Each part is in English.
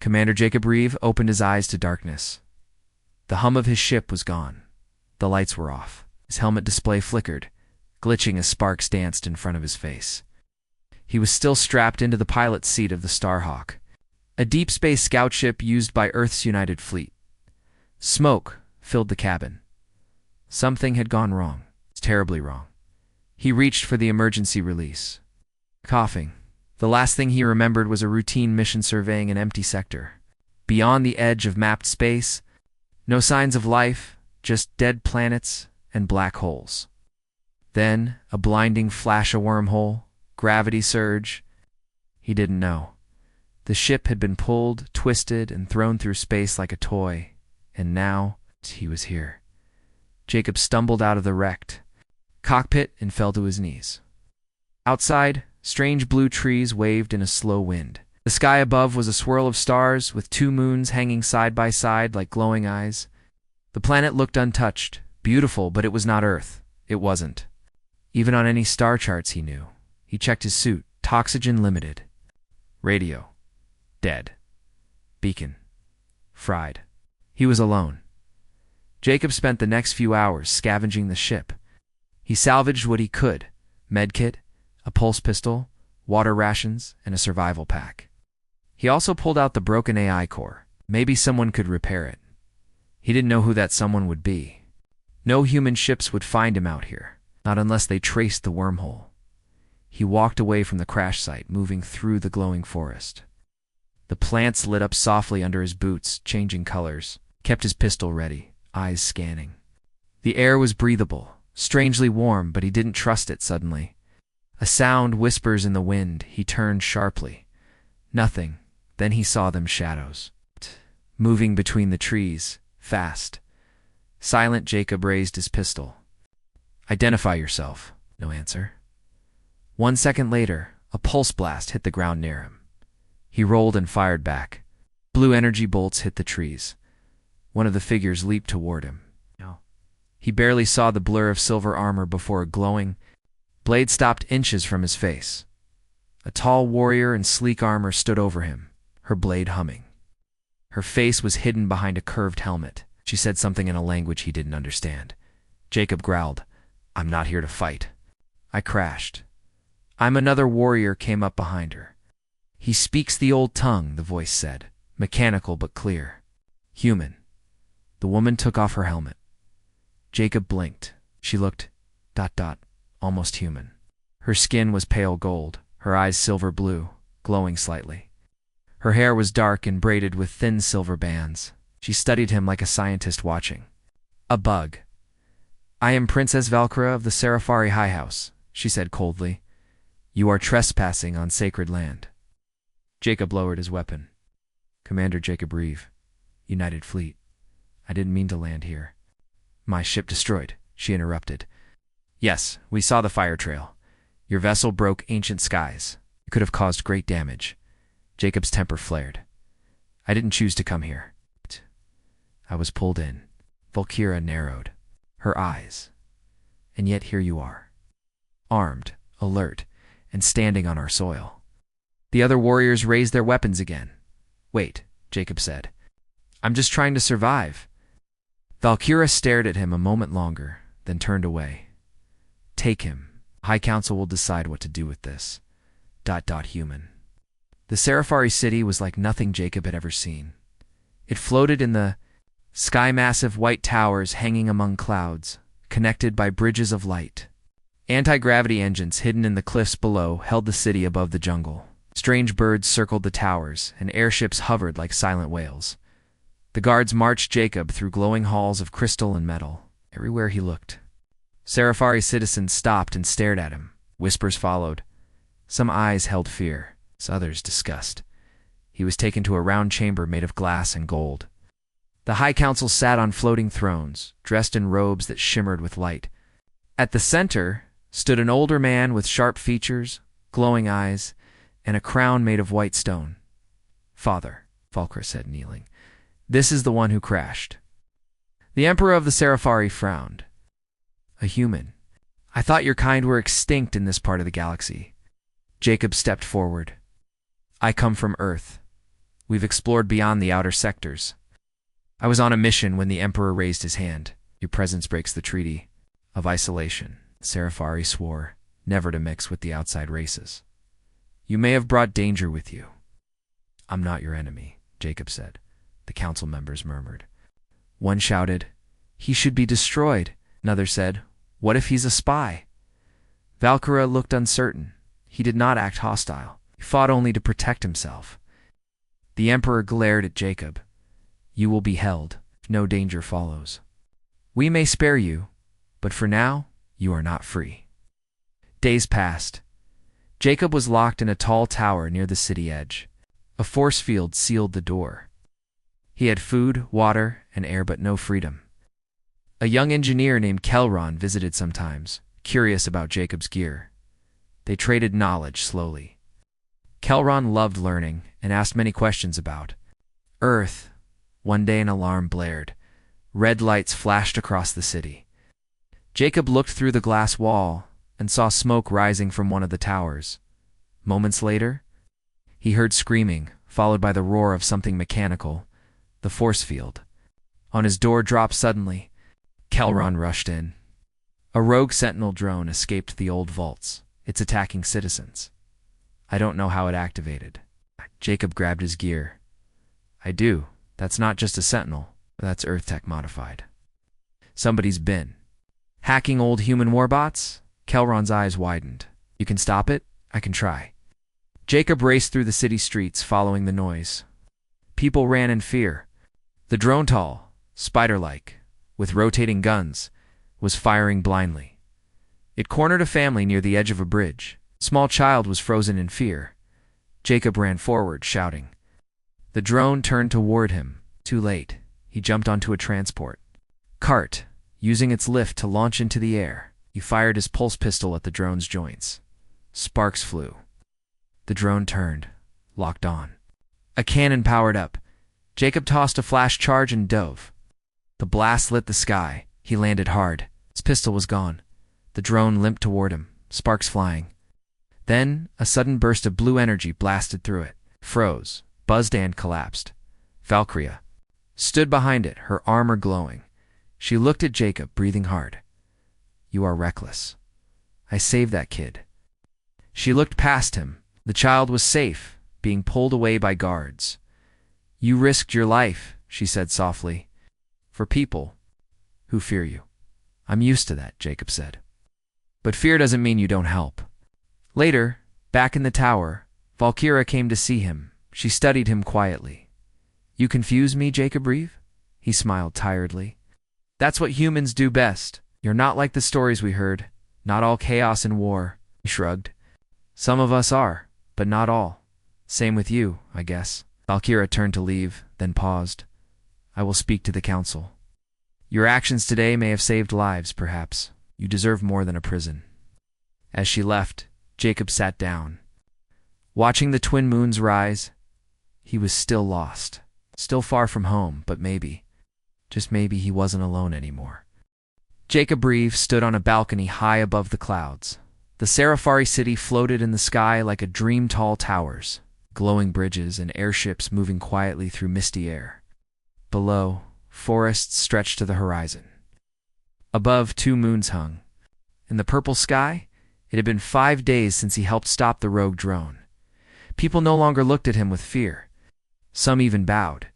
Commander Jacob Reeve opened his eyes to darkness. The hum of his ship was gone. The lights were off. His helmet display flickered, glitching as sparks danced in front of his face. He was still strapped into the pilot's seat of the Starhawk, a deep space scout ship used by Earth's United Fleet. Smoke filled the cabin. Something had gone wrong. Terribly wrong. He reached for the emergency release. Coughing. The last thing he remembered was a routine mission surveying an empty sector. Beyond the edge of mapped space, no signs of life, just dead planets and black holes. Then, a blinding flash, a wormhole, gravity surge. He didn't know. The ship had been pulled, twisted, and thrown through space like a toy, and now he was here. Jacob stumbled out of the wrecked cockpit and fell to his knees. Outside, strange blue trees waved in a slow wind. The sky above was a swirl of stars, with two moons hanging side by side like glowing eyes. The planet looked untouched, beautiful, but it was not Earth. It wasn't. Even on any star charts he knew. He checked his suit. Toxygen limited. Radio. Dead. Beacon. Fried. He was alone. Jacob spent the next few hours scavenging the ship. He salvaged what he could: medkit, a pulse pistol, water rations, and a survival pack. He also pulled out the broken AI core. Maybe someone could repair it. He didn't know who that someone would be. No human ships would find him out here, not unless they traced the wormhole. He walked away from the crash site, moving through the glowing forest. The plants lit up softly under his boots, changing colors. Kept his pistol ready, eyes scanning. The air was breathable, strangely warm, but he didn't trust it suddenly. A sound whispers in the wind. He turned sharply. Nothing. Then he saw them shadows. Moving between the trees, fast. Silent, Jacob raised his pistol. Identify yourself. No answer. 1 second later, a pulse blast hit the ground near him. He rolled and fired back. Blue energy bolts hit the trees. One of the figures leaped toward him. He barely saw the blur of silver armor before a glowing blade stopped inches from his face. A tall warrior in sleek armor stood over him, her blade humming. Her face was hidden behind a curved helmet. She said something in a language he didn't understand. Jacob growled, "I'm not here to fight." I crashed. "I'm another warrior," came up behind her. "He speaks the old tongue," the voice said, mechanical but clear. "Human." The woman took off her helmet. Jacob blinked. She looked ... almost human. Her skin was pale gold, her eyes silver blue, glowing slightly. Her hair was dark and braided with thin silver bands. She studied him like a scientist watching. A bug. "I am Princess Valkyra of the Sci-Fi High House," she said coldly. "You are trespassing on sacred land." Jacob lowered his weapon. "Commander Jacob Reeve, United Fleet. I didn't mean to land here." "My ship destroyed," she interrupted. "Yes, we saw the fire trail. Your vessel broke ancient skies. It could have caused great damage." Jacob's temper flared. "I didn't choose to come here. I was pulled in." Valkyra narrowed her eyes. "And yet here you are. Armed, alert, and standing on our soil." The other warriors raised their weapons again. "Wait," Jacob said. "I'm just trying to survive." Valkyra stared at him a moment longer, then turned away. "Take him. High Council will decide what to do with this. ... Human." The Sci-Fi city was like nothing Jacob had ever seen. It floated in the sky, massive white towers hanging among clouds, connected by bridges of light. Anti-gravity engines hidden in the cliffs below held the city above the jungle. Strange birds circled the towers, and airships hovered like silent whales. The guards marched Jacob through glowing halls of crystal and metal. Everywhere he looked, Sci-Fi citizens stopped and stared at him. Whispers followed. Some eyes held fear, others disgust. He was taken to a round chamber made of glass and gold. The High Council sat on floating thrones, dressed in robes that shimmered with light. At the center stood an older man with sharp features, glowing eyes, and a crown made of white stone. "Father," Valkyra said, kneeling, "this is the one who crashed." The Emperor of the Sci-Fi frowned. "A human. I thought your kind were extinct in this part of the galaxy." Jacob stepped forward. "I come from Earth. We've explored beyond the outer sectors. I was on a mission when the Emperor raised his hand. Your presence breaks the treaty of isolation. Sci-Fi swore never to mix with the outside races. You may have brought danger with you. I'm not your enemy, Jacob said. The council members murmured. One shouted, he should be destroyed. Another said, what if he's a spy? Valkyra looked uncertain. He did not act hostile. He fought only to protect himself. The Emperor glared at Jacob. You will be held if no danger follows. We may spare you, but for now, you are not free. Days passed. Jacob was locked in a tall tower near the city edge. A force field sealed the door. He had food, water, and air, but no freedom. A young engineer named Kelron visited sometimes, curious about Jacob's gear. They traded knowledge slowly. Kelron loved learning and asked many questions about Earth. One day an alarm blared. Red lights flashed across the city. Jacob looked through the glass wall and saw smoke rising from one of the towers. Moments later, he heard screaming, followed by the roar of something mechanical, the force field. On his door dropped suddenly. Kelron rushed in. A rogue sentinel drone escaped the old vaults. It's attacking citizens. I don't know how it activated. Jacob grabbed his gear. I do. That's not just a sentinel. That's Earth tech modified. Somebody's been hacking old human warbots? Kelron's eyes widened. You can stop it? I can try. Jacob raced through the city streets, following the noise. People ran in fear. The drone, tall, spider-like, with rotating guns, was firing blindly. It cornered a family near the edge of a bridge. A small child was frozen in fear. Jacob ran forward, shouting. The drone turned toward him. Too late. He jumped onto a transport cart, using its lift to launch into the air. He fired his pulse pistol at the drone's joints. Sparks flew. The drone turned, locked on. A cannon powered up. Jacob tossed a flash charge and dove. The blast lit the sky. He landed hard. His pistol was gone. The drone limped toward him, sparks flying. Then, a sudden burst of blue energy blasted through it, froze, buzzed and collapsed. Valkyria stood behind it, her armor glowing. She looked at Jacob, breathing hard. You are reckless. I saved that kid. She looked past him. The child was safe, being pulled away by guards. You risked your life, she said softly, for people who fear you. I'm used to that, Jacob said. But fear doesn't mean you don't help. Later, back in the tower, Valkyra came to see him. She studied him quietly. You confuse me, Jacob Reeve? He smiled tiredly. That's what humans do best. You're not like the stories we heard. Not all chaos and war. He shrugged. Some of us are, but not all. Same with you, I guess. Valkyra turned to leave, then paused. I will speak to the council. Your actions today may have saved lives, perhaps. You deserve more than a prison. As she left, Jacob sat down. Watching the twin moons rise, he was still lost. Still far from home, but maybe, just maybe, he wasn't alone anymore. Jacob Reeve stood on a balcony high above the clouds. The Sci-Fi city floated in the sky like a dream, tall towers, glowing bridges and airships moving quietly through misty air. Below, forests stretched to the horizon. Above, 2 moons hung. In the purple sky, it had been 5 days since he helped stop the rogue drone. People no longer looked at him with fear. Some even bowed.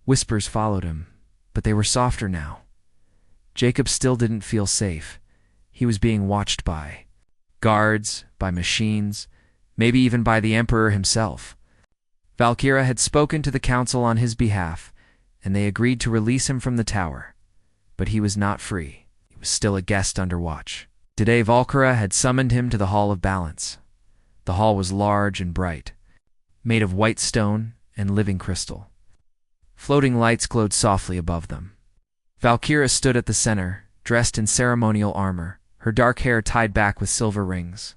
Whispers followed him, but they were softer now. Jacob still didn't feel safe. He was being watched by guards, by machines, maybe even by the Emperor himself. Valkyra had spoken to the council on his behalf, and they agreed to release him from the tower. But he was not free. He was still a guest under watch. Today Valkyra had summoned him to the Hall of Balance. The hall was large and bright, made of white stone and living crystal. Floating lights glowed softly above them. Valkyra stood at the center, dressed in ceremonial armor, her dark hair tied back with silver rings.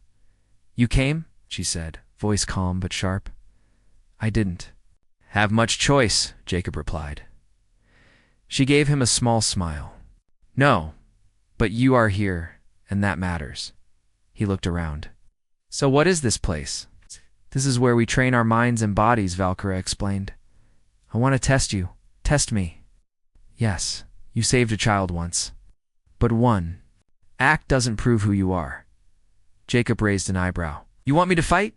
You came? She said, voice calm but sharp. I didn't have much choice, Jacob replied. She gave him a small smile. No, but you are here, and that matters. He looked around. So what is this place? This is where we train our minds and bodies, Valkyra explained. I want to test you. Test me. Yes, you saved a child once. But one act doesn't prove who you are. Jacob raised an eyebrow. You want me to fight?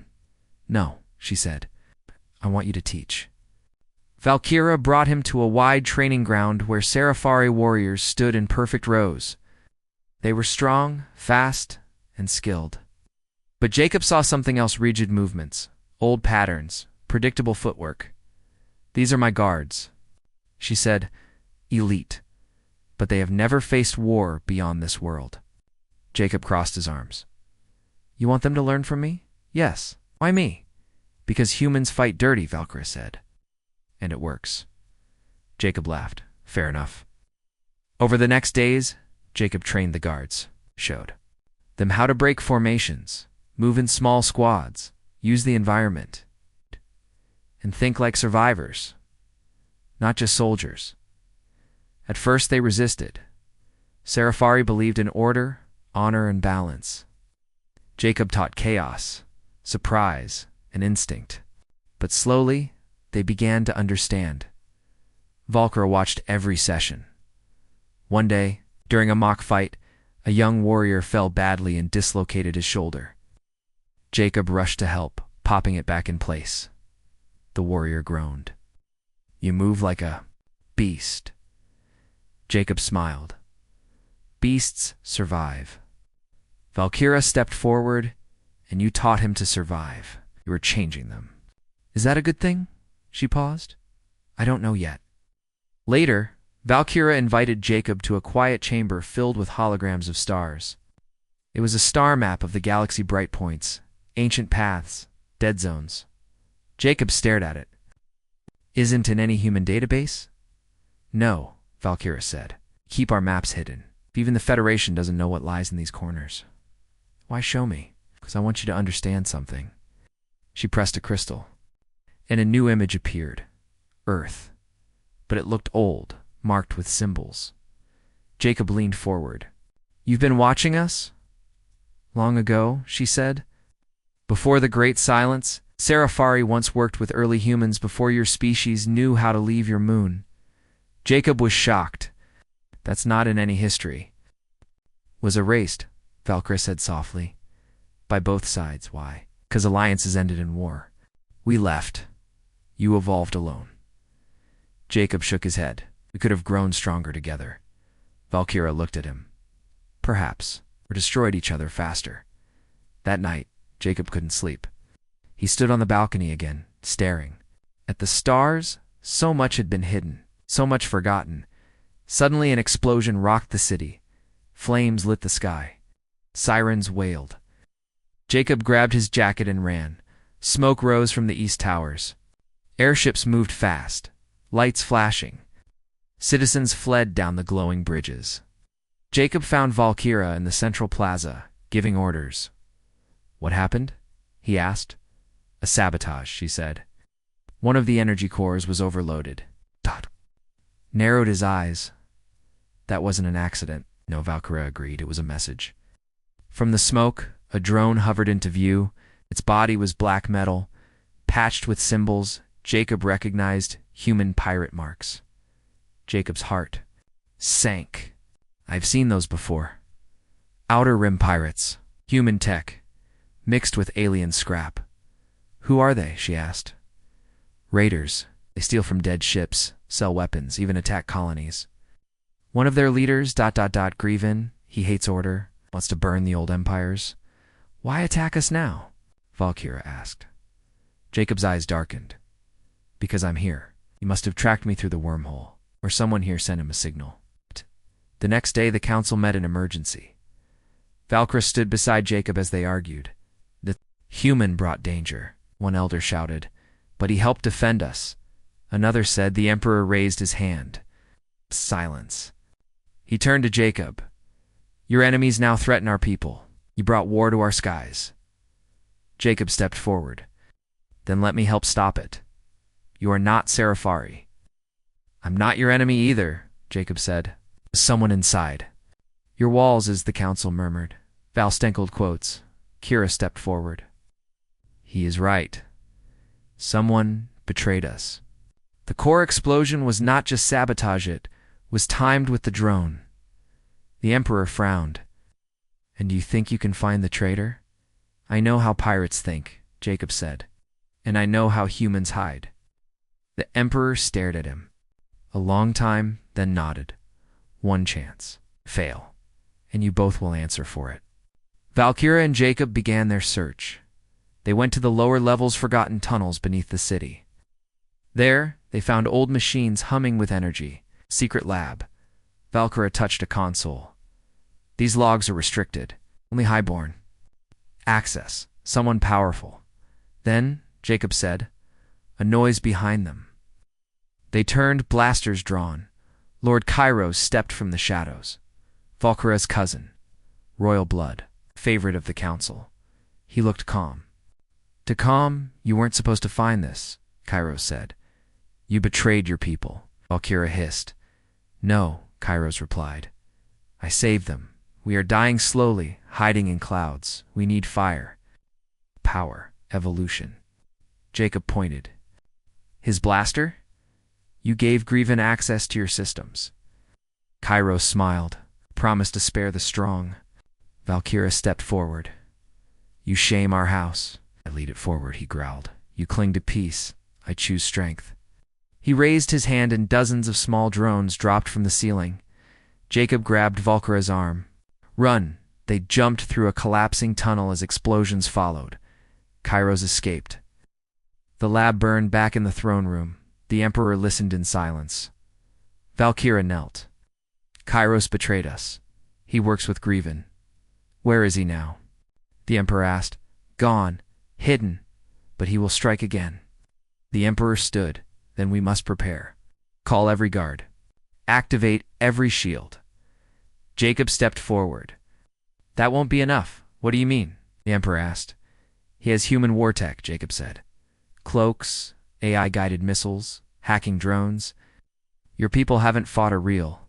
No, she said. I want you to teach. Valkyra brought him to a wide training ground where Sci-Fi warriors stood in perfect rows. They were strong, fast, and skilled. But Jacob saw something else: rigid movements, old patterns, predictable footwork. These are my guards, she said. Elite. But they have never faced war beyond this world. Jacob crossed his arms. You want them to learn from me? Yes. Why me? Because humans fight dirty, Valkyra said. And it works. Jacob laughed. Fair enough. Over the next days, Jacob trained the guards, showed them how to break formations, move in small squads, use the environment, and think like survivors, not just soldiers. At first they resisted. Sci-Fi believed in order, honor, and balance. Jacob taught chaos, surprise, and instinct. But slowly, they began to understand. Valkyra watched every session. One day, during a mock fight, a young warrior fell badly and dislocated his shoulder. Jacob rushed to help, popping it back in place. The warrior groaned. You move like a beast. Jacob smiled. Beasts survive. Valkyra stepped forward, and you taught him to survive. You were changing them. Is that a good thing? She paused. I don't know yet. Later, Valkyra invited Jacob to a quiet chamber filled with holograms of stars. It was a star map of the galaxy bright points, ancient paths, dead zones. Jacob stared at it. Isn't in any human database? No, Valkyra said. Keep our maps hidden. Even the Federation doesn't know what lies in these corners. Why show me? Because I want you to understand something. She pressed a crystal, and a new image appeared. Earth. But it looked old, marked with symbols. Jacob leaned forward. You've been watching us? Long ago, she said. Before the Great Silence, Sci-Fi once worked with early humans before your species knew how to leave your moon. Jacob was shocked. That's not in any history. Was erased, Valkyra said softly. By both sides. Why? Because alliances ended in war. We left. You evolved alone. Jacob shook his head. We could have grown stronger together. Valkyra looked at him. Perhaps. Or destroyed each other faster. That night, Jacob couldn't sleep. He stood on the balcony again, staring. At the stars, so much had been hidden, so much forgotten. Suddenly an explosion rocked the city. Flames lit the sky. Sirens wailed. Jacob grabbed his jacket and ran. Smoke rose from the east towers. Airships moved fast, lights flashing. Citizens fled down the glowing bridges. Jacob found Valkyra in the central plaza, giving orders. What happened? He asked. A sabotage, she said. One of the energy cores was overloaded. Narrowed his eyes. That wasn't an accident. No, Valkyra agreed. It was a message. From the smoke, a drone hovered into view. Its body was black metal, patched with symbols. Jacob recognized human pirate marks. Jacob's heart sank. I've seen those before. Outer Rim pirates, human tech, mixed with alien scrap. Who are they? She asked. Raiders. They steal from dead ships, sell weapons, even attack colonies. One of their leaders, Grievin, he hates order, wants to burn the old empires. Why attack us now? Valkyra asked. Jacob's eyes darkened. Because I'm here. He must have tracked me through the wormhole, or someone here sent him a signal. The next day, the council met in emergency. Valkyra stood beside Jacob as they argued. The human brought danger, one elder shouted, but he helped defend us. Another said. The emperor raised his hand. Silence. He turned to Jacob. Your enemies now threaten our people. You brought war to our skies. Jacob stepped forward. Then let me help stop it. You are not Sci-Fi. I'm not your enemy either, Jacob said. Someone inside. Your walls, as the council murmured. Val Stenkled quotes. Kira stepped forward. He is right. Someone betrayed us. The core explosion was not just sabotage, it was timed with the drone. The Emperor frowned. And you think you can find the traitor? I know how pirates think, Jacob said. And I know how humans hide. The Emperor stared at him. A long time, then nodded. One chance. Fail. And you both will answer for it. Valkyra and Jacob began their search. They went to the lower levels' forgotten tunnels beneath the city. There, they found old machines humming with energy. Secret lab. Valkyra touched a console. These logs are restricted. Only highborn. Access. Someone powerful. Then, Jacob said, a noise behind them. They turned, blasters drawn. Lord Kairos stepped from the shadows. Valkyra's cousin. Royal blood. Favorite of the council. He looked calm. To calm, you weren't supposed to find this, Kairos said. You betrayed your people, Valkyra hissed. No, Kairos replied. I saved them. We are dying slowly, hiding in clouds. We need fire. Power. Evolution. Jacob pointed. His blaster? You gave Grievin access to your systems. Kairos smiled, promised to spare the strong. Valkyra stepped forward. You shame our house. I lead it forward, he growled. You cling to peace. I choose strength. He raised his hand and dozens of small drones dropped from the ceiling. Jacob grabbed Valkyra's arm. Run! They jumped through a collapsing tunnel as explosions followed. Kairos escaped. The lab burned back in the throne room. The Emperor listened in silence. Valkyra knelt. Kairos betrayed us. He works with Grievin. Where is he now? The Emperor asked. Gone. Hidden. But he will strike again. The Emperor stood. Then we must prepare. Call every guard. Activate every shield. Jacob stepped forward. That won't be enough. What do you mean? The Emperor asked. He has human war tech, Jacob said. Cloaks, AI-guided missiles, hacking drones. Your people haven't fought a real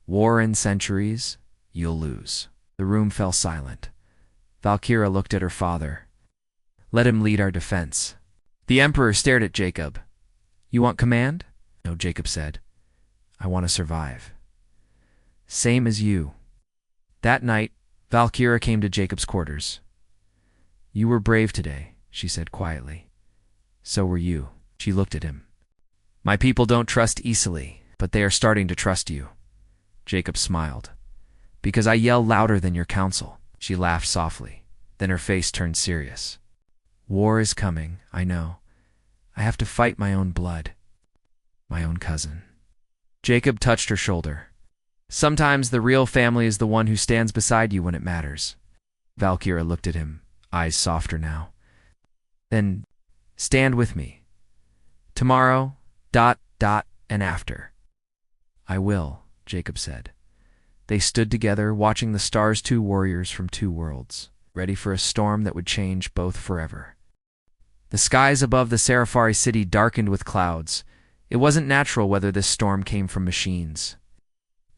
war in centuries. You'll lose. The room fell silent. Valkyra looked at her father. Let him lead our defense. The Emperor stared at Jacob. You want command? No, Jacob said. I want to survive. Same as you. That night, Valkyra came to Jacob's quarters. You were brave today, she said quietly. So were you. She looked at him. My people don't trust easily, but they are starting to trust you. Jacob smiled. Because I yell louder than your council. She laughed softly. Then her face turned serious. War is coming, I know. I have to fight my own blood. My own cousin. Jacob touched her shoulder. Sometimes the real family is the one who stands beside you when it matters. Valkyra looked at him, eyes softer now. Then, stand with me. Tomorrow, ... and after. I will, Jacob said. They stood together, watching the stars, two warriors from two worlds, ready for a storm that would change both forever. The skies above the Sci-Fi city darkened with clouds. It wasn't natural whether this storm came from machines.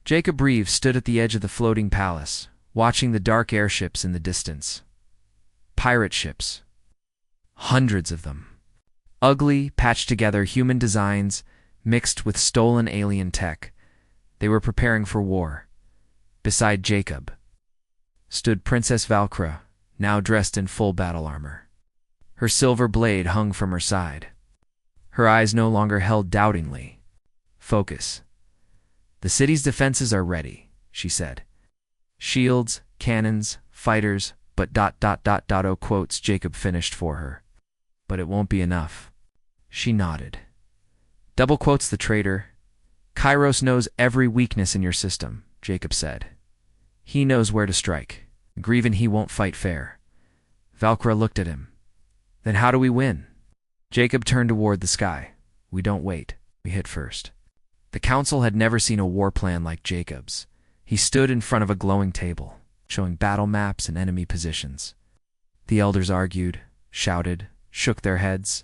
Jacob Reeves stood at the edge of the floating palace, watching the dark airships in the distance. Pirate ships. Hundreds of them. Ugly, patched together human designs mixed with stolen alien tech. They were preparing for war. Beside Jacob stood Princess Valkyra, now dressed in full battle armor. Her silver blade hung from her side. Her eyes no longer held doubtingly. Focus. The city's defenses are ready, she said. Shields, cannons, fighters, but ... quotes Jacob finished for her. But it won't be enough. She nodded. Double quotes the traitor. Kairos knows every weakness in your system, Jacob said. He knows where to strike. Grievin he won't fight fair. Valkyra looked at him. Then how do we win? Jacob turned toward the sky. We don't wait. We hit first. The council had never seen a war plan like Jacob's. He stood in front of a glowing table, showing battle maps and enemy positions. The elders argued, shouted, shook their heads.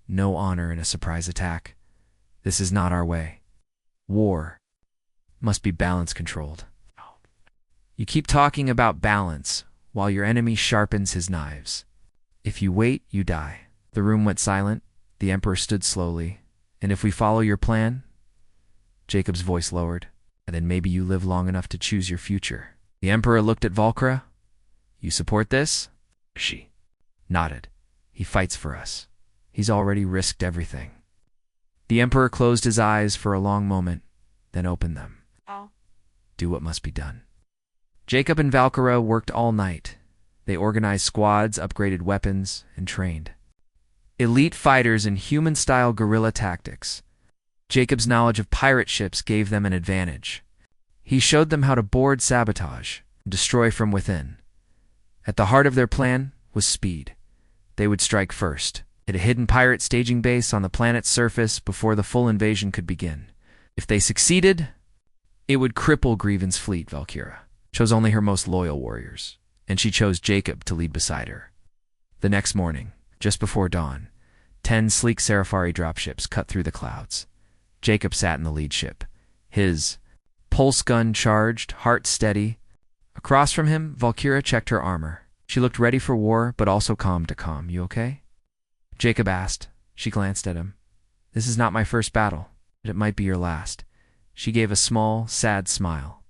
No honor in a surprise attack. This is not our way. War must be balance controlled. You keep talking about balance while your enemy sharpens his knives. If you wait, you die. The room went silent. The Emperor stood slowly. And if we follow your plan, Jacob's voice lowered, and then maybe you live long enough to choose your future. The Emperor looked at Valkyra. You support this? She nodded. He fights for us. He's already risked everything. The Emperor closed his eyes for a long moment, then opened them. Do what must be done. Jacob and Valkyra worked all night. They organized squads, upgraded weapons, and trained elite fighters in human-style guerrilla tactics. Jacob's knowledge of pirate ships gave them an advantage. He showed them how to board, sabotage, and destroy from within. At the heart of their plan was speed. They would strike first, hit a hidden pirate staging base on the planet's surface before the full invasion could begin. If they succeeded, it would cripple Grieven's fleet. Valkyra chose only her most loyal warriors, and she chose Jacob to lead beside her. The next morning, just before dawn, 10 sleek Sci-Fi dropships cut through the clouds. Jacob sat in the lead ship, his pulse gun charged, heart steady. Across from him, Valkyra checked her armor. She looked ready for war, but also calm to calm. You okay? Jacob asked. She glanced at him. This is not my first battle, but it might be your last. She gave a small, sad smile.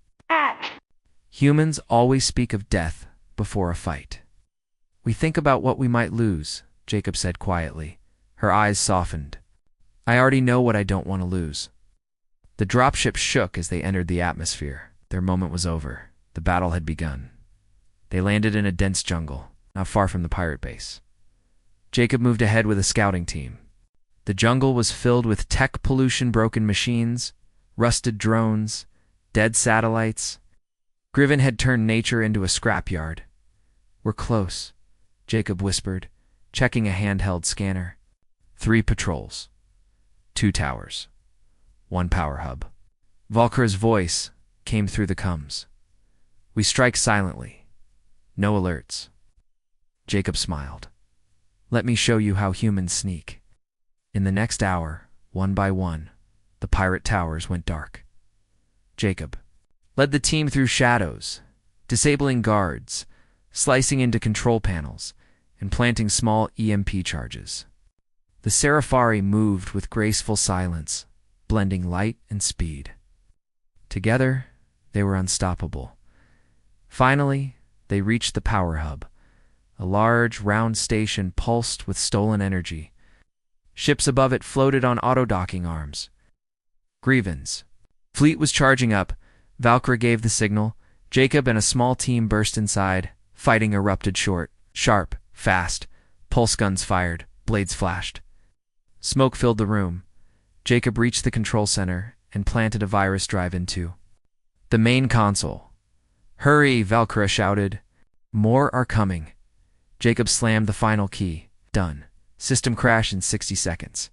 Humans always speak of death before a fight. We think about what we might lose, Jacob said quietly. Her eyes softened. I already know what I don't want to lose. The dropship shook as they entered the atmosphere. Their moment was over. The battle had begun. They landed in a dense jungle, not far from the pirate base. Jacob moved ahead with a scouting team. The jungle was filled with tech pollution, broken machines, rusted drones, dead satellites. Griven had turned nature into a scrapyard. We're close, Jacob whispered, checking a handheld scanner. 3 patrols. 2 towers. 1 power hub. Valkyra's voice came through the comms. We strike silently. No alerts. Jacob smiled. Let me show you how humans sneak. In the next hour, one by one, the pirate towers went dark. Jacob led the team through shadows, disabling guards, slicing into control panels, and planting small EMP charges. The Sci-Fi moved with graceful silence, blending light and speed. Together, they were unstoppable. Finally, they reached the power hub, a large, round station pulsed with stolen energy. Ships above it floated on auto-docking arms. Grieven's fleet was charging up. Valkyra gave the signal. Jacob and a small team burst inside. Fighting erupted short, sharp, fast. Pulse guns fired. Blades flashed. Smoke filled the room. Jacob reached the control center and planted a virus drive into the main console. Hurry, Valkyra shouted. More are coming. Jacob slammed the final key. Done. System crash in 60 seconds.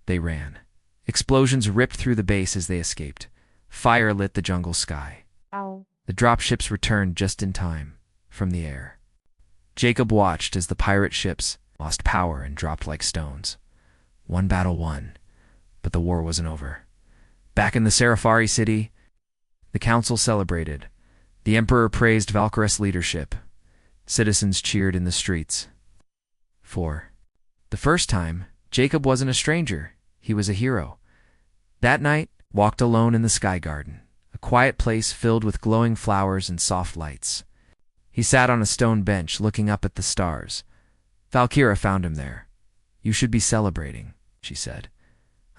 They ran. Explosions ripped through the base as they escaped. Fire lit the jungle sky. The dropships returned just in time from the air. Jacob watched as the pirate ships lost power and dropped like stones. One battle won, but the war wasn't over. Back in the Sci-Fi city, the council celebrated. The Emperor praised Valkyra's leadership. Citizens cheered in the streets. For the first time, Jacob wasn't a stranger. He was a hero. That night, walked alone in the Sky Garden, a quiet place filled with glowing flowers and soft lights. He sat on a stone bench looking up at the stars. Valkyra found him there. You should be celebrating, she said.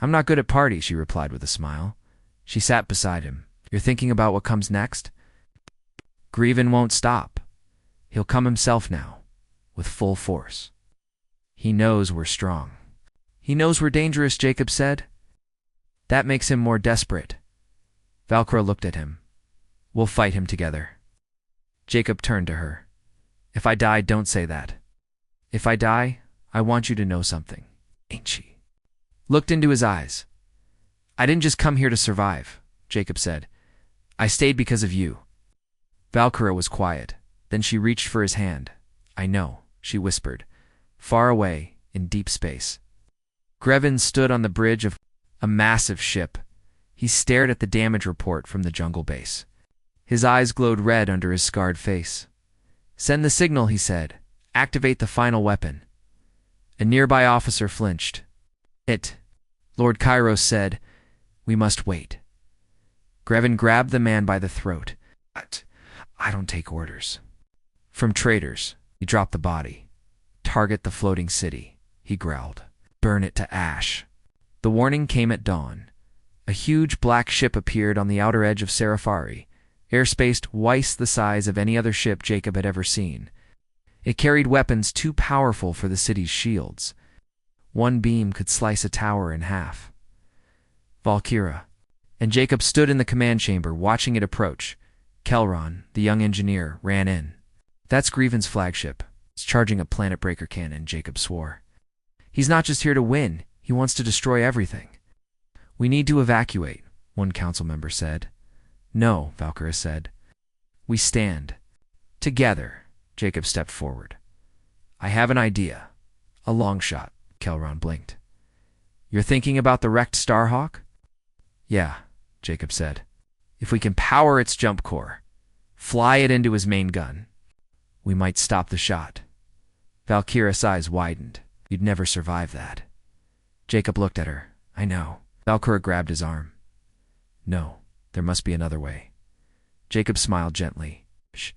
I'm not good at parties, she replied with a smile. She sat beside him. You're thinking about what comes next? Grieven won't stop. He'll come himself now, with full force. He knows we're strong. He knows we're dangerous, Jacob said. That makes him more desperate. Valkyra looked at him. We'll fight him together. Jacob turned to her. If I die, don't say that. If I die, I want you to know something. Ain't she? Looked into his eyes. I didn't just come here to survive, Jacob said. I stayed because of you. Valkyra was quiet. Then she reached for his hand. I know, she whispered. Far away, in deep space. Grieven stood on the bridge of a massive ship. He stared at the damage report from the jungle base. His eyes glowed red under his scarred face. Send the signal, he said. Activate the final weapon. A nearby officer flinched. Lord Kairos said, "We must wait." Grevin grabbed the man by the throat. "I don't take orders from traitors." He dropped the body. "Target the floating city," he growled. "Burn it to ash." The warning came at dawn. A huge black ship appeared on the outer edge of Serafari, airspace twice the size of any other ship Jacob had ever seen. It carried weapons too powerful for the city's shields. One beam could slice a tower in half. Valkyra and Jacob stood in the command chamber watching it approach. Kelron, the young engineer, ran in. "That's Greven's flagship. It's charging a planet breaker cannon," Jacob swore. "He's not just here to win, he wants to destroy everything." "We need to evacuate," one council member said. "No," Valkyra said. "We stand together." Jacob stepped forward. "I have an idea. A long shot," Kelron blinked. "You're thinking about the wrecked Starhawk?" "Yeah," Jacob said. "If we can power its jump core, fly it into his main gun, we might stop the shot." Valkyra's eyes widened. "You'd never survive that." Jacob looked at her. "I know." Valkyra grabbed his arm. "No, there must be another way." Jacob smiled gently. "Shh.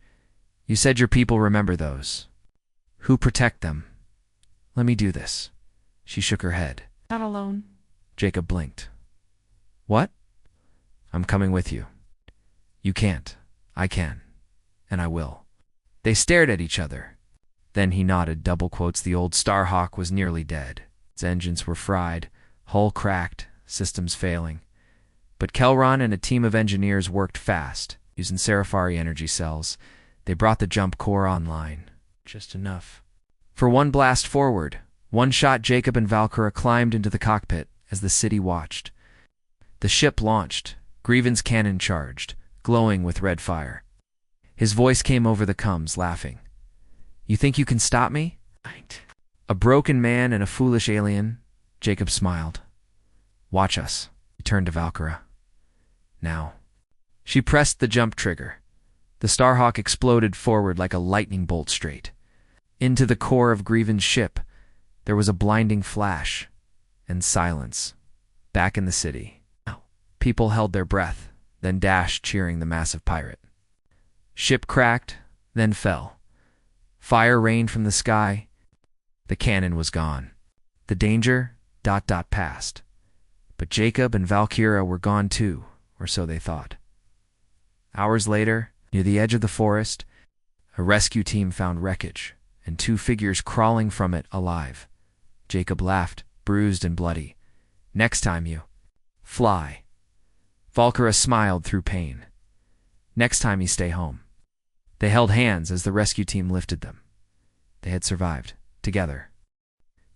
You said your people remember those who protect them. Let me do this." She shook her head. "Not alone." Jacob blinked. "What?" "I'm coming with you." "You can't. I can. And I will." They stared at each other. Then he nodded, double quotes. The old Starhawk was nearly dead. Its engines were fried, hull cracked, systems failing. But Kelron and a team of engineers worked fast, using Serafari energy cells. They brought the jump core online. Just enough for one blast forward. One shot. Jacob and Valkyra climbed into the cockpit as the city watched. The ship launched. Greven's cannon charged, glowing with red fire. His voice came over the comms, laughing. "You think you can stop me? A broken man and a foolish alien?" Jacob smiled. "Watch us." He turned to Valkyra. "Now." She pressed the jump trigger. The Starhawk exploded forward like a lightning bolt straight into the core of Greven's ship. There was a blinding flash and silence. Back in the city, people held their breath, then dashed, cheering the massive pirate. Ship cracked, then fell. Fire rained from the sky. The cannon was gone. The danger passed. But Jacob and Valkyra were gone too, or so they thought. Hours later, near the edge of the forest, a rescue team found wreckage and two figures crawling from it alive. Jacob laughed, bruised and bloody. "Next time you fly." Valkyra smiled through pain. "Next time you stay home." They held hands as the rescue team lifted them. They had survived, together.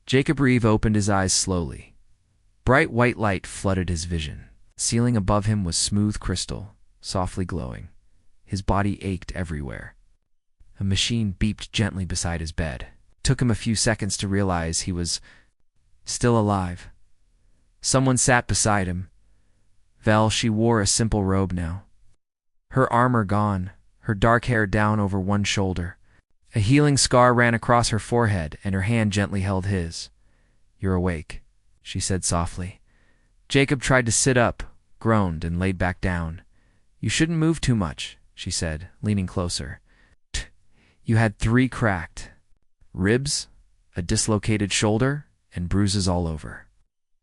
Jacob Reeve opened his eyes slowly. Bright white light flooded his vision. The ceiling above him was smooth crystal, softly glowing. His body ached everywhere. A machine beeped gently beside his bed. It took him a few seconds to realize he was still alive. Someone sat beside him. Vel, she wore a simple robe now. Her armor gone, her dark hair down over one shoulder. A healing scar ran across her forehead, and her hand gently held his. "You're awake," she said softly. Jacob tried to sit up, groaned, and laid back down. "You shouldn't move too much," she said, leaning closer. "You had 3 cracked ribs, a dislocated shoulder, and bruises all over."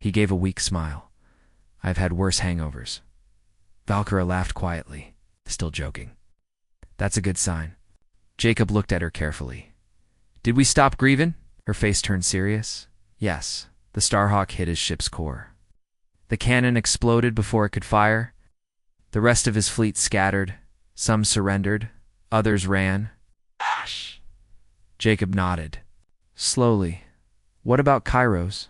He gave a weak smile. "I've had worse hangovers." Valkyra laughed quietly, still joking. "That's a good sign." Jacob looked at her carefully. "Did we stop Greven?" Her face turned serious. "Yes." The Starhawk hit his ship's core. The cannon exploded before it could fire. The rest of his fleet scattered. Some surrendered. Others ran. "Ash." Jacob nodded. Slowly. "What about Kairos?"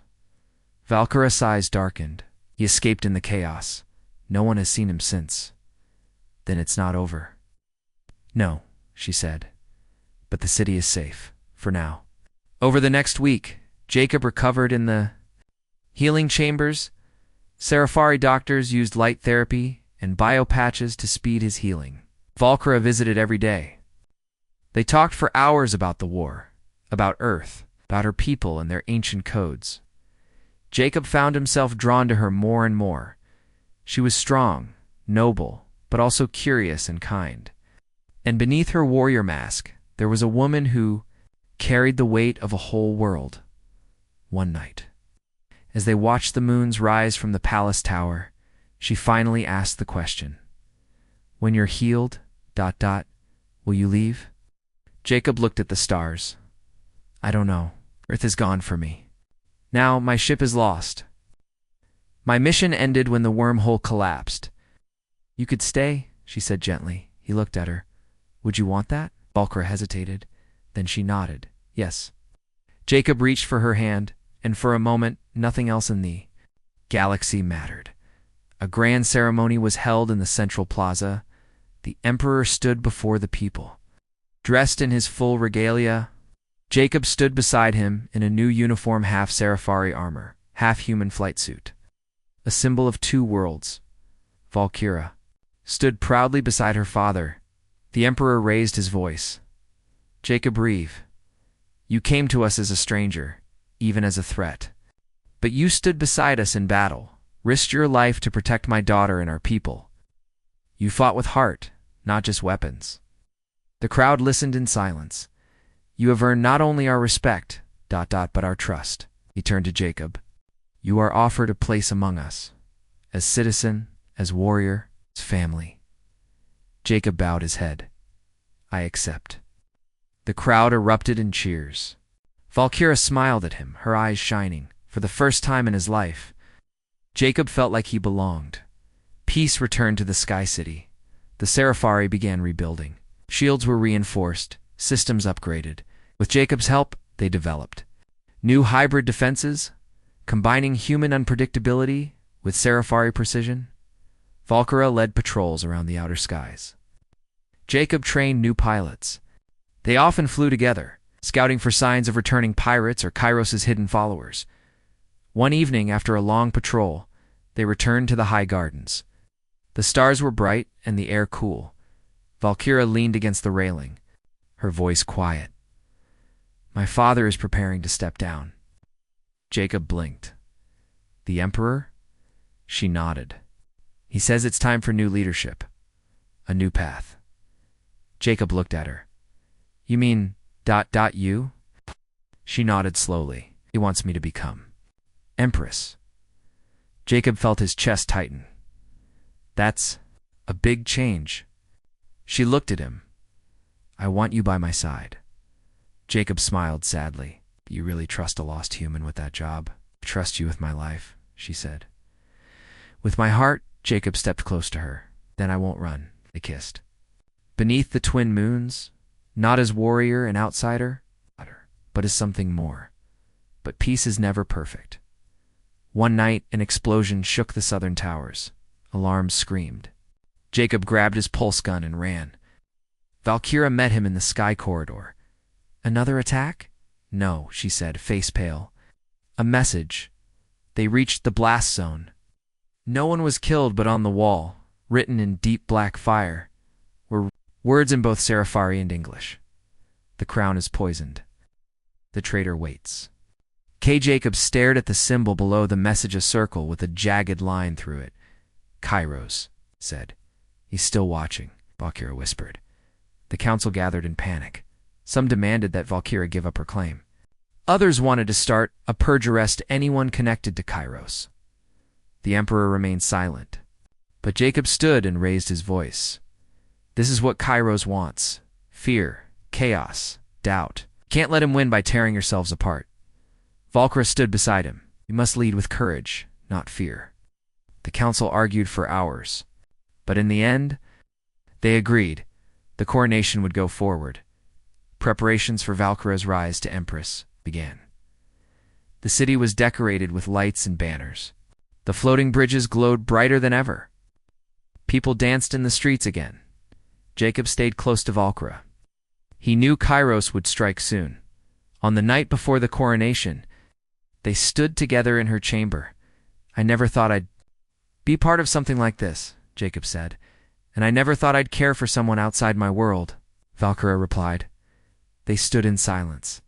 Valkyra's eyes darkened. "He escaped in the chaos. No one has seen him since." "Then it's not over." "No," she said. "But the city is safe, for now." Over the next week, Jacob recovered in the healing chambers. Serafari doctors used light therapy and biopatches to speed his healing. Valkyra visited every day. They talked for hours about the war, about Earth, about her people and their ancient codes. Jacob found himself drawn to her more and more. She was strong, noble, but also curious and kind. And beneath her warrior mask, there was a woman who carried the weight of a whole world. One night, as they watched the moons rise from the palace tower, she finally asked the question, "When you're healed, ... will you leave?" Jacob looked at the stars. "I don't know. Earth is gone for me. Now my ship is lost. My mission ended when the wormhole collapsed." "You could stay," she said gently. He looked at her. "Would you want that?" Valkyra hesitated. Then she nodded. "Yes." Jacob reached for her hand, and for a moment, nothing else in the galaxy mattered. A grand ceremony was held in the central plaza. The emperor stood before the people. Dressed in his full regalia, Jacob stood beside him in a new uniform, half Sci-Fi armor, half human flight suit. A symbol of two worlds. Valkyra stood proudly beside her father. The emperor raised his voice. "Jacob Reeve, you came to us as a stranger, even as a threat. But you stood beside us in battle, risked your life to protect my daughter and our people. You fought with heart, not just weapons." The crowd listened in silence. "You have earned not only our respect, ... but our trust." He turned to Jacob. "You are offered a place among us, as citizen, as warrior, as family." Jacob bowed his head. "I accept." The crowd erupted in cheers. Valkyra smiled at him, her eyes shining. For the first time in his life, Jacob felt like he belonged. Peace returned to the Sky City. The Sci-Fi began rebuilding. Shields were reinforced, systems upgraded. With Jacob's help, they developed new hybrid defenses, combining human unpredictability with Sci-Fi precision. Valkyra led patrols around the outer skies. Jacob trained new pilots. They often flew together, scouting for signs of returning pirates or Kairos' hidden followers. One evening, after a long patrol, they returned to the high gardens. The stars were bright and the air cool. Valkyra leaned against the railing, her voice quiet. "My father is preparing to step down." Jacob blinked. "The Emperor?" She nodded. "He says it's time for new leadership, a new path." Jacob looked at her. "You mean ... you?" She nodded slowly. "He wants me to become Empress." Jacob felt his chest tighten. "That's a big change." She looked at him. "I want you by my side." Jacob smiled sadly. "You really trust a lost human with that job?" "I trust you with my life," she said. "With my heart." Jacob stepped close to her. "Then I won't run." They kissed. Beneath the twin moons, not as warrior and outsider, but as something more. But peace is never perfect. One night, an explosion shook the southern towers. Alarms screamed. Jacob grabbed his pulse gun and ran. Valkyra met him in the sky corridor. "Another attack?" "No," she said, face pale. "A message." They reached the blast zone. No one was killed, but on the wall, written in deep black fire, were words in both Sci-Fi and English. "The crown is poisoned. The traitor waits." Jacob stared at the symbol below the message, a circle with a jagged line through it. "Kairos," said. "He's still watching," Valkyra whispered. The council gathered in panic. Some demanded that Valkyra give up her claim. Others wanted to start a purge, arrest anyone connected to Kairos. The Emperor remained silent. But Jacob stood and raised his voice. "This is what Kairos wants. Fear, chaos, doubt. You can't let him win by tearing yourselves apart." Valkyra stood beside him. "You must lead with courage, not fear." The council argued for hours. But in the end, they agreed. The coronation would go forward. Preparations for Valkyra's rise to Empress began. The city was decorated with lights and banners. The floating bridges glowed brighter than ever. People danced in the streets again. Jacob stayed close to Valkyra. He knew Kairos would strike soon. On the night before the coronation, they stood together in her chamber. "I never thought I'd be part of something like this," Jacob said. "And I never thought I'd care for someone outside my world," Valkyra replied. They stood in silence.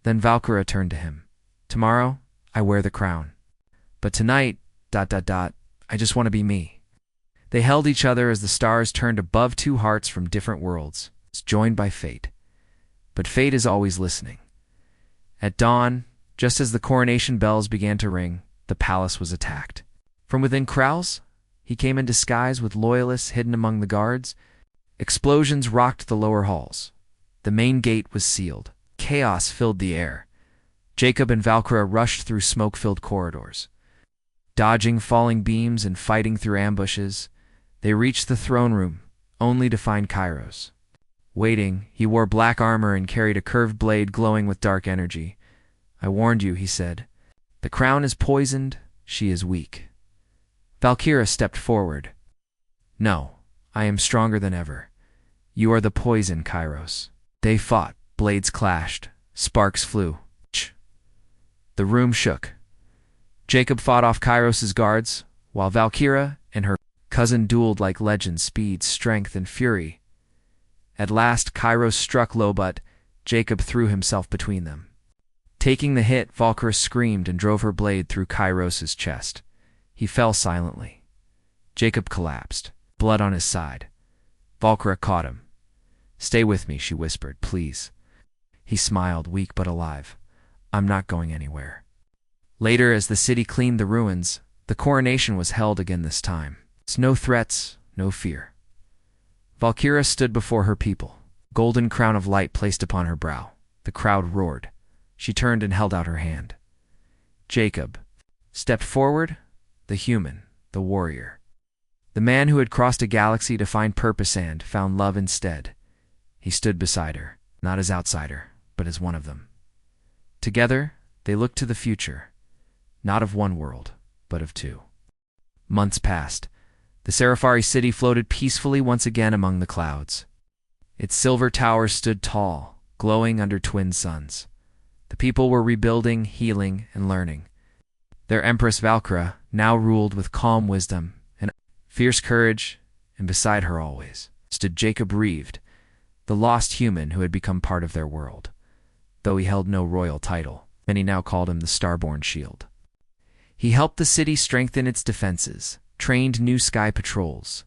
Then Valkyra turned to him. Tomorrow, I wear the crown. But tonight, I just want to be me. They held each other as the stars turned above two hearts from different worlds, joined by fate. But fate is always listening. At dawn, just as the coronation bells began to ring, the palace was attacked. From within kraals, he came in disguise with loyalists hidden among the guards. Explosions rocked the lower halls. The main gate was sealed. Chaos filled the air. Jacob and Valkyra rushed through smoke-filled corridors. Dodging falling beams and fighting through ambushes, they reached the throne room, only to find Kairos. Waiting, he wore black armor and carried a curved blade glowing with dark energy. I warned you, he said. The crown is poisoned, she is weak. Valkyra stepped forward. No, I am stronger than ever. You are the poison, Kairos. They fought, blades clashed, sparks flew. The room shook. Jacob fought off Kairos's guards, while Valkyra and her cousin dueled like legends, speed, strength, and fury. At last, Kairos struck low, but Jacob threw himself between them. Taking the hit, Valkyra screamed and drove her blade through Kairos's chest. He fell silently. Jacob collapsed, blood on his side. Valkyra caught him. Stay with me, she whispered, please. He smiled, weak but alive. I'm not going anywhere. Later, as the city cleaned the ruins, the coronation was held again this time. No threats, no fear. Valkyra stood before her people, golden crown of light placed upon her brow. The crowd roared. She turned and held out her hand. Jacob stepped forward, the human, the warrior. The man who had crossed a galaxy to find purpose and found love instead. He stood beside her, not as outsider, but as one of them. Together, they looked to the future, not of one world, but of two. Months passed. The Sci-Fi city floated peacefully once again among the clouds. Its silver towers stood tall, glowing under twin suns. The people were rebuilding, healing, and learning. Their Empress Valkyra now ruled with calm wisdom and fierce courage, and beside her always stood Jacob Reeved, the lost human who had become part of their world. Though he held no royal title, many now called him the Starborn Shield. He helped the city strengthen its defenses, trained new sky patrols,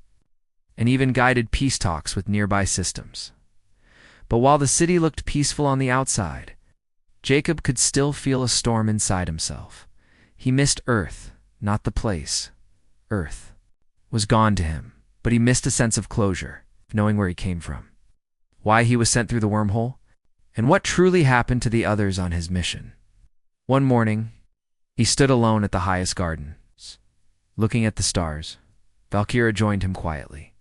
and even guided peace talks with nearby systems. But while the city looked peaceful on the outside, Jacob could still feel a storm inside himself. He missed Earth, not the place. Earth was gone to him, but he missed a sense of closure, knowing where he came from, why he was sent through the wormhole, and what truly happened to the others on his mission. One morning, he stood alone at the highest garden, looking at the stars. Valkyra joined him quietly.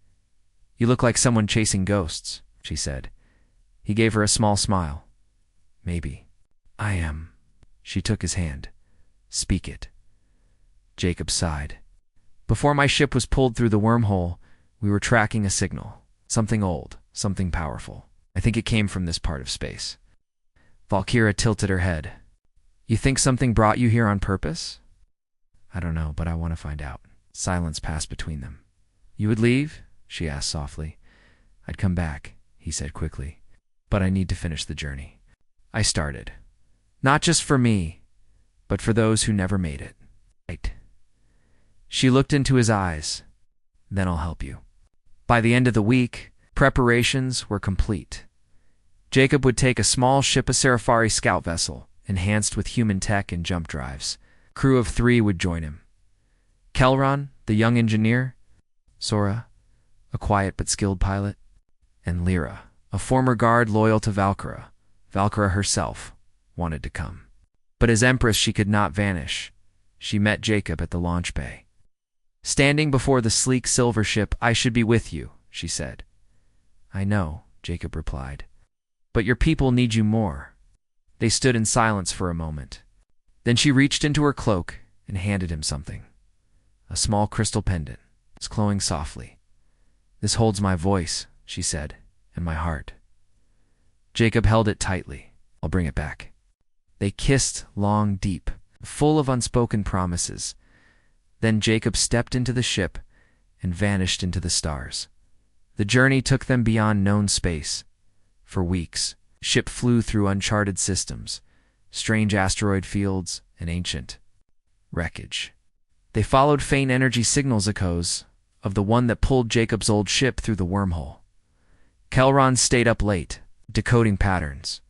You look like someone chasing ghosts, she said. He gave her a small smile. Maybe. I am. She took his hand. Speak it. Jacob sighed. Before my ship was pulled through the wormhole, we were tracking a signal. Something old, something powerful. I think it came from this part of space. Valkyra tilted her head. You think something brought you here on purpose? I don't know, but I want to find out. Silence passed between them. You would leave? She asked softly. I'd come back, he said quickly. But I need to finish the journey. I started. Not just for me, but for those who never made it. Right. She looked into his eyes. Then I'll help you. By the end of the week, preparations were complete. Jacob would take a small ship, a Sci-Fi scout vessel, enhanced with human tech and jump drives. A crew of 3 would join him. Kelron, the young engineer, Sora, a quiet but skilled pilot, and Lyra, a former guard loyal to Valkyra. Valkyra herself wanted to come. But as Empress, she could not vanish. She met Jacob at the launch bay. Standing before the sleek silver ship, I should be with you, she said. I know, Jacob replied. But your people need you more. They stood in silence for a moment. Then she reached into her cloak and handed him something. A small crystal pendant. It was glowing softly. This holds my voice, she said, and my heart. Jacob held it tightly. I'll bring it back. They kissed long, deep, full of unspoken promises. Then Jacob stepped into the ship and vanished into the stars. The journey took them beyond known space. For weeks, the ship flew through uncharted systems, strange asteroid fields, and ancient wreckage. They followed faint energy signals echoes of the one that pulled Jacob's old ship through the wormhole. Kelron stayed up late, decoding patterns.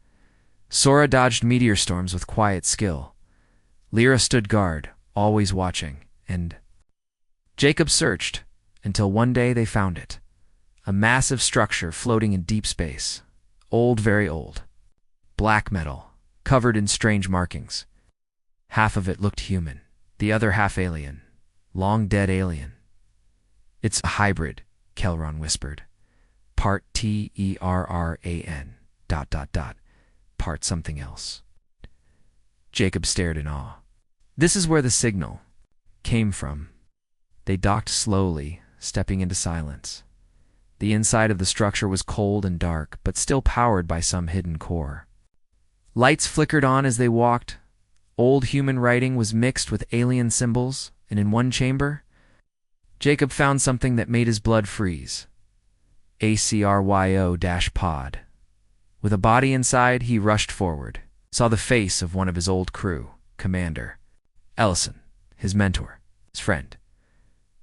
Sora dodged meteor storms with quiet skill. Lyra stood guard, always watching, and Jacob searched until one day they found it. A massive structure floating in deep space. Old, very old. Black metal, covered in strange markings. Half of it looked human, the other half alien. Long dead alien. It's a hybrid, Kelron whispered. Part Terran, ... part something else. Jacob stared in awe. This is where the signal came from. They docked slowly, stepping into silence. The inside of the structure was cold and dark, but still powered by some hidden core. Lights flickered on as they walked. Old human writing was mixed with alien symbols, and in one chamber, Jacob found something that made his blood freeze. ACRYO-pod. With a body inside, he rushed forward, saw the face of one of his old crew, Commander Ellison, his mentor, his friend.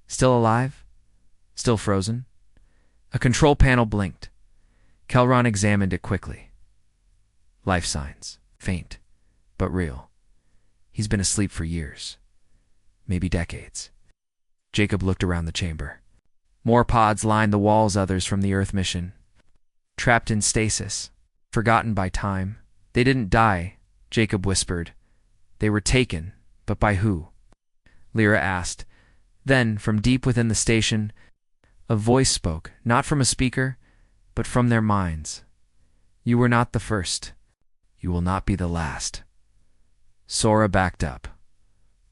Still alive? Still frozen? A control panel blinked. Kelron examined it quickly. Life signs, faint, but real. He's been asleep for years, maybe decades. Jacob looked around the chamber. More pods lined the walls, others from the Earth mission. Trapped in stasis, forgotten by time. They didn't die, Jacob whispered. They were taken, but by who? Lyra asked. Then, from deep within the station, a voice spoke, not from a speaker, but from their minds. You were not the first. You will not be the last. Sora backed up.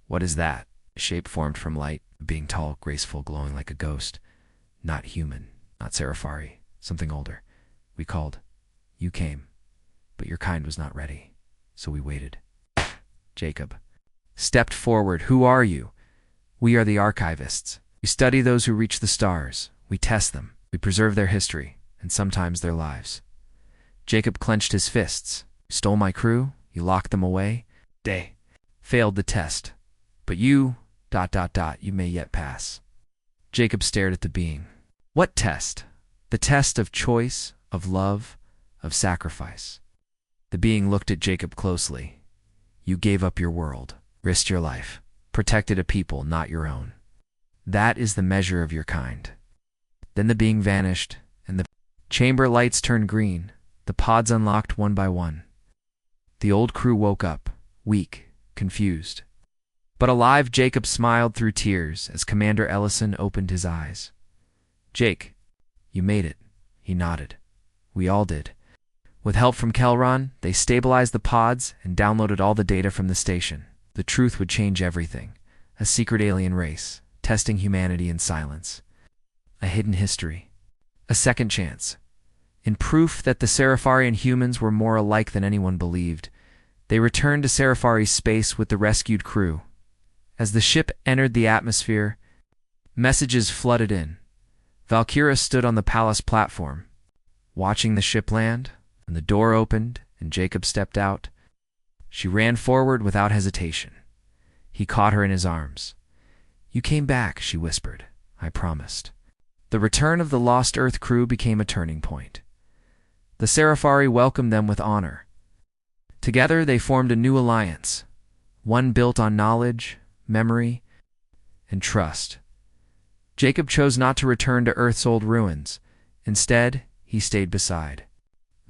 What is that? A shape formed from light, a being tall, graceful, glowing like a ghost. Not human, not Seraphari, something older. We called. You came, but your kind was not ready, so we waited. Jacob stepped forward. Who are you? We are the archivists. We study those who reach the stars. We test them. We preserve their history, and sometimes their lives. Jacob clenched his fists. You stole my crew. You locked them away. They failed the test. But you... ... you may yet pass. Jacob stared at the being. What test? The test of choice, of love, of sacrifice. The being looked at Jacob closely. You gave up your world, risked your life, protected a people not your own. That is the measure of your kind. Then the being vanished, and the chamber lights turned green. The pods unlocked one by one. The old crew woke up, weak, confused. But alive, Jacob smiled through tears as Commander Ellison opened his eyes. Jake, you made it. He nodded. We all did. With help from Kelron, they stabilized the pods and downloaded all the data from the station. The truth would change everything. A secret alien race, testing humanity in silence. A hidden history. A second chance. In proof that the Serapharian humans were more alike than anyone believed, they returned to Seraphari's space with the rescued crew. As the ship entered the atmosphere, messages flooded in. Valkyra stood on the palace platform, watching the ship land, and the door opened and Jacob stepped out. She ran forward without hesitation. He caught her in his arms. You came back, she whispered. I promised. The return of the Lost Earth crew became a turning point. The Seraphari welcomed them with honor. Together they formed a new alliance, one built on knowledge, memory, and trust. Jacob chose not to return to Earth's old ruins. Instead, he stayed beside.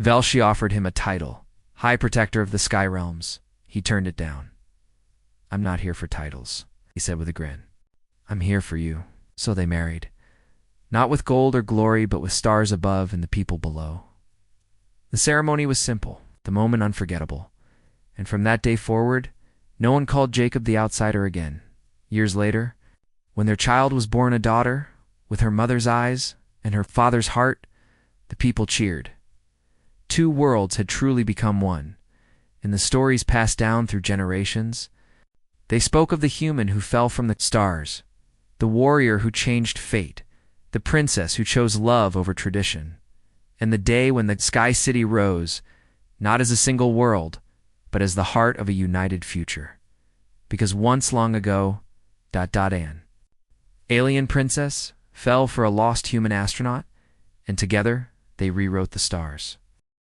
Velshi offered him a title, High Protector of the Sky Realms. He turned it down. I'm not here for titles, he said with a grin. I'm here for you. So they married. Not with gold or glory, but with stars above and the people below. The ceremony was simple, the moment unforgettable. And from that day forward, no one called Jacob the outsider again. Years later, when their child was born a daughter, with her mother's eyes and her father's heart, the people cheered. Two worlds had truly become one. In the stories passed down through generations, they spoke of the human who fell from the stars, the warrior who changed fate, the princess who chose love over tradition, and the day when the Sky City rose, not as a single world, but as the heart of a united future. Because once long ago, Anne, alien princess, fell for a lost human astronaut, and together they rewrote the stars.